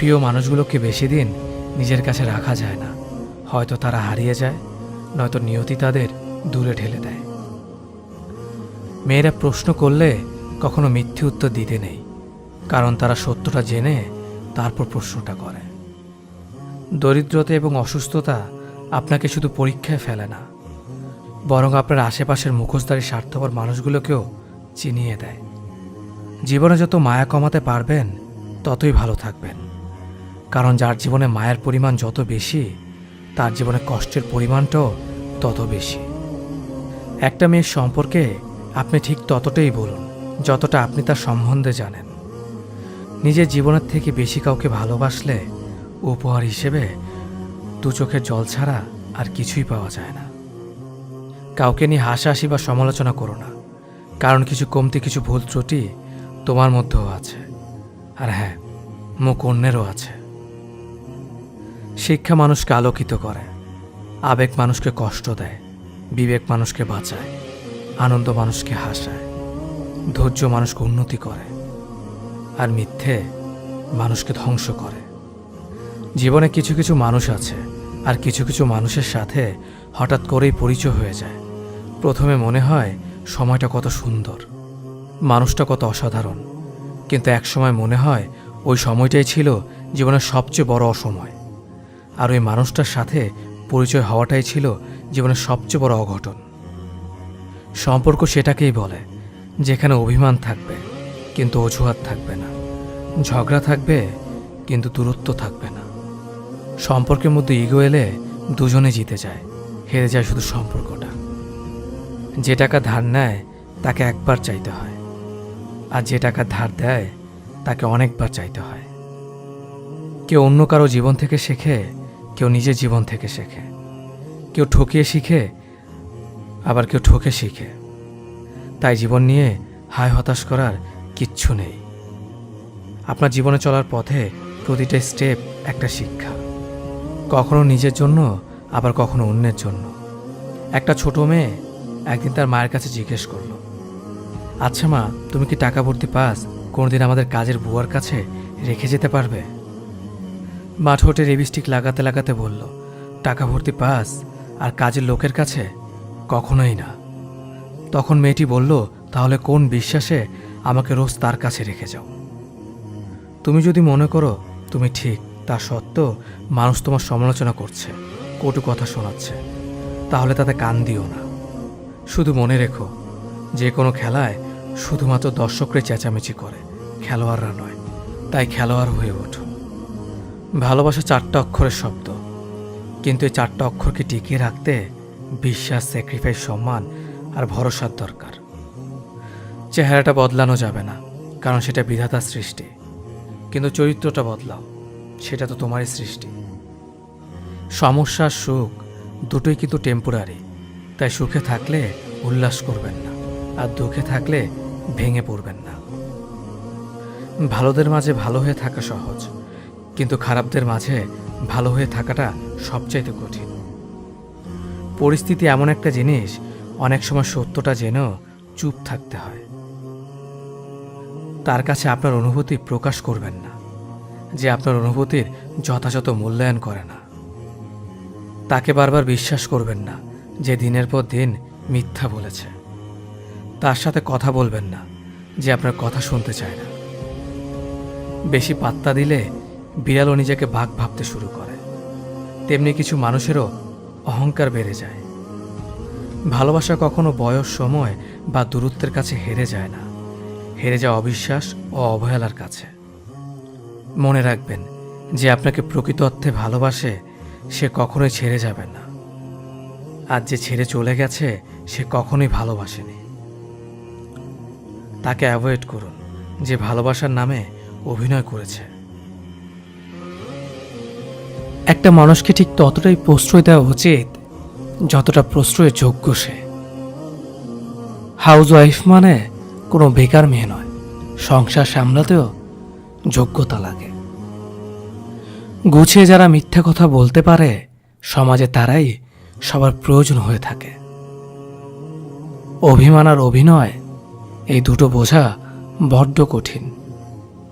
প্রিয় মানুষগুলোকে বেশি দিন নিজের কাছে রাখা যায় না। হয়তো তারা হারিয়ে যায়, নয়তো নিয়তি তাদের দূরে ঠেলে দেয়। মেয়েরা প্রশ্ন করলে কখনো মিথ্যে উত্তর দিতে নেই, কারণ তারা সত্যটা জেনে তারপর প্রশ্নটা করে। দরিদ্রতা এবং অসুস্থতা আপনাকে শুধু পরীক্ষায় ফেলে না, বরং আপনার আশেপাশের মুখোশধারী স্বার্থপর মানুষগুলোকেও চিনিয়ে দেয়। জীবনে যত মায়া কমাতে পারবেন ততই ভালো থাকবেন, কারণ যার জীবনে মায়ের পরিমাণ যত বেশি, তার জীবনে কষ্টের পরিমাণটাও তত বেশি। একটা মেয়ের সম্পর্কে আপনি ঠিক ততটাই বলুন যতটা আপনি তার সম্বন্ধে জানেন। নিজের জীবনের থেকে বেশি কাউকে ভালোবাসলে উপহার হিসেবে দু চোখের জল ছাড়া আর কিছুই পাওয়া যায় না। কাউকে নিয়ে হাসাহাসি বা সমালোচনা করো না, কারণ কিছু কমতি, কিছু ভুল ত্রুটি তোমার মধ্যেও আছে, আর হ্যাঁ, মুখ অন্যেরও আছে। শিক্ষা মানুষকে আলোকিত করে, আবেগ মানুষকে কষ্ট দেয়, বিবেক মানুষকে বাঁচায়, আনন্দ মানুষকে হাসায়, ধৈর্য মানুষকে উন্নতি করে, আর মিথ্যে মানুষকে ধ্বংস করে। জীবনে কিছু কিছু মানুষ আছে, আর কিছু কিছু মানুষের সাথে হঠাৎ করেই পরিচয় হয়ে যায়। প্রথমে মনে হয় সময়টা কত সুন্দর, মানুষটা কত অসাধারণ, কিন্তু একসময় মনে হয় ওই সময়টাই ছিল জীবনের সবচেয়ে বড় অসময়, আর ওই মানুষটার সাথে পরিচয় হওয়াটাই ছিল জীবনের সবচেয়ে বড় অঘটন। সম্পর্ক সেটাকেই বলে যেখানে অভিমান থাকবে কিন্তু অজুহাত থাকবে না, ঝগড়া থাকবে কিন্তু দূরত্ব থাকবে না। সম্পর্কের মধ্যে ইগো এলে দুজনে জিতে যায়, হেরে যায় শুধু সম্পর্কটা। যে টাকা ধার নেয় তাকে একবার চাইতে হয়, আর যে টাকা ধার দেয় তাকে অনেকবার চাইতে হয়। কেউ অন্য কারো জীবন থেকে শেখে, কেউ নিজের জীবন থেকে শেখে, কেউ ঠকিয়ে শিখে, আবার কেউ ঠকে শিখে। তাই জীবন নিয়ে হায় হতাশ করার কিচ্ছু নেই। আপনার জীবনে চলার পথে প্রতিটা স্টেপ একটা শিক্ষা, কখনো নিজের জন্য, আবার কখনো অন্যের জন্য। একটা ছোট মেয়ে একদিন তার মায়ের কাছে জিজ্ঞেস করলো, আচ্ছা মা, তুমি কি টাকা ভর্তি পাস কোনোদিন আমাদের কাজের বুয়ার কাছে রেখে যেতে পারবে? মা ঠোঁটে লিপস্টিক লাগাতে লাগাতে বলল, টাকা ভর্তি পাস আর কাজের লোকের কাছে? কখনোই না। তখন মেয়েটি বলল, তাহলে কোন বিশ্বাসে আমাকে রোজ তার কাছে রেখে যাও? তুমি যদি মনে করো তুমি ঠিক, তা সত্ত্বেও মানুষ তোমার সমালোচনা করছে, কটু কথা শোনাচ্ছে, তাহলে তাতে কান দিও না। শুধু মনে রেখো, যে কোনো খেলায় শুধুমাত্র দর্শকরা চেঁচামেচি করে, খেলোয়াড়রা নয়। তাই খেলোয়াড় হয়ে ওঠো। ভালোবাসা 4টা অক্ষরের শব্দ, কিন্তু এই 4টা অক্ষরকে টিকিয়ে রাখতে বিশ্বাস, স্যাক্রিফাইস, সম্মান আর ভরসার দরকার। চেহারাটা বদলানো যাবে না, কারণ সেটা বিধাতার সৃষ্টি, কিন্তু চরিত্রটা বদলাও, সেটা তো তোমারই সৃষ্টি। সমস্যা আর সুখ দুটোই কিন্তু টেম্পোরারি, তাই সুখে থাকলে উল্লাস করবেন না, আর দুঃখে থাকলে ভেঙে পড়বেন না। ভালোদের মাঝে ভালো হয়ে থাকা সহজ, কিন্তু খারাপদের মাঝে ভালো হয়ে থাকাটা সবচাইতে কঠিন। পরিস্থিতি এমন একটা জিনিস, অনেক সময় সত্যটা জেনেও চুপ থাকতে হয়। তার কাছে আপনার অনুভূতি প্রকাশ করবেন না যে আপনার অনুভূতির যথাযথ মূল্যায়ন করে না। তাকে বারবার বিশ্বাস করবেন না যে দিনের পর দিন মিথ্যা বলেছে। তার সাথে কথা বলবেন না যে আপনার কথা শুনতে চায় না। বেশি পাত্তা দিলে বিড়ালও নিজেকে বাঘ ভাবতে শুরু করে, তেমনি কিছু মানুষেরও অহংকার বেড়ে যায়। ভালোবাসা কখনো বয়স, সময় বা দূরত্বের কাছে হেরে যায় না, হেরে যায় অবিশ্বাস ও অবহেলার কাছে। মনে রাখবেন, যে আপনাকে প্রকৃত অর্থে ভালোবাসে সে কখনোই ছেড়ে যাবে না, আর যে ছেড়ে চলে গেছে সে কখনোই ভালোবাসেনি। তাকে অ্যাভয়েড করুন যে ভালোবাসার নামে অভিনয় করেছে। একটা মানুষকে ঠিক ততটাই প্রশ্রয় দেওয়া উচিত যতটা প্রশ্রয়ের যোগ্য সে। হাউস ওয়াইফ মানে কোনো বেকার মেয়ে নয়, সংসার সামলাতেও যোগ্যতা লাগে। গুছিয়ে যারা মিথ্যা কথা বলতে পারে সমাজে তারাই সবার প্রয়োজন হয়ে থাকে। অভিমান আর অভিনয় এই দুটো বোঝা বড্ড কঠিন।